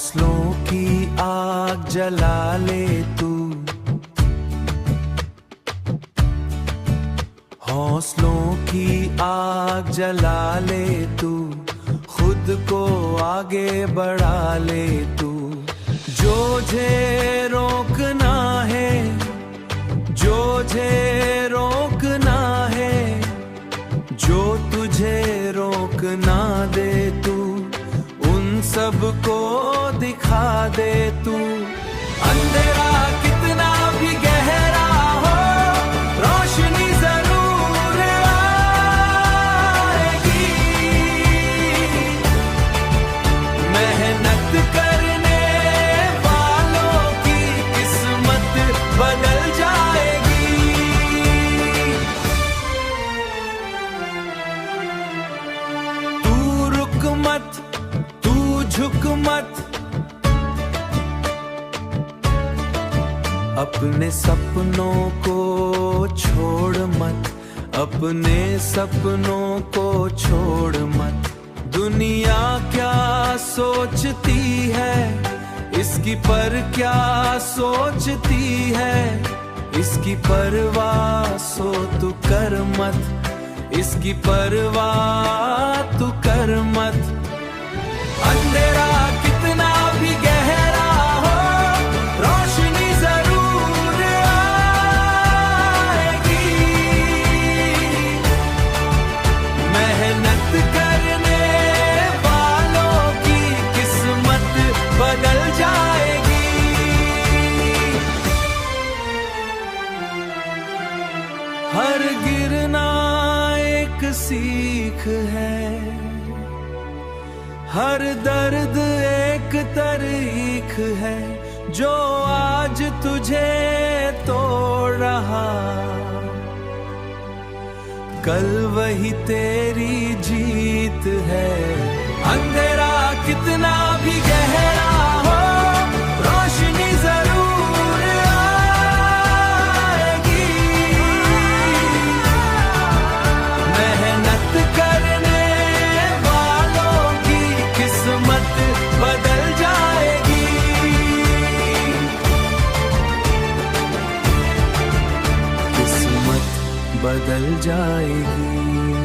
हौसलों की आग जला ले तू, हौसलों की आग जला ले तू, खुद को आगे बढ़ा ले तू। जो तुझे रोकना है, जो तुझे रोकना है, जो तुझे रोकना दे तू, उन सबको दिखा दे तू। अंधेरा कितना भी गहरा हो, रोशनी जरूर आएगी। मेहनत करने वालों की किस्मत बदल जाएगी। तू रुक मत, तू झुक मत, अपने सपनों को छोड़ मत, अपने सपनों को छोड़ मत। दुनिया क्या सोचती है, इसकी पर क्या सोचती है, इसकी परवाह सो तू कर मत, इसकी परवाह तू कर मत। अंधेरा कितना भी गहरा हो, रोशनी जरूर आएगी। मेहनत करने वालों की किस्मत बदल जाएगी। हर गिरना एक सीख है, हर दर्द एक तारीख है, जो आज तुझे तोड़ रहा, कल वही तेरी जीत है। अंधेरा कितना भी गहरा हो, रोशनी जरूर आएगी। मेहनत करने वालों की किस्मत बदल जाएगी। किस्मत बदल जाएगी।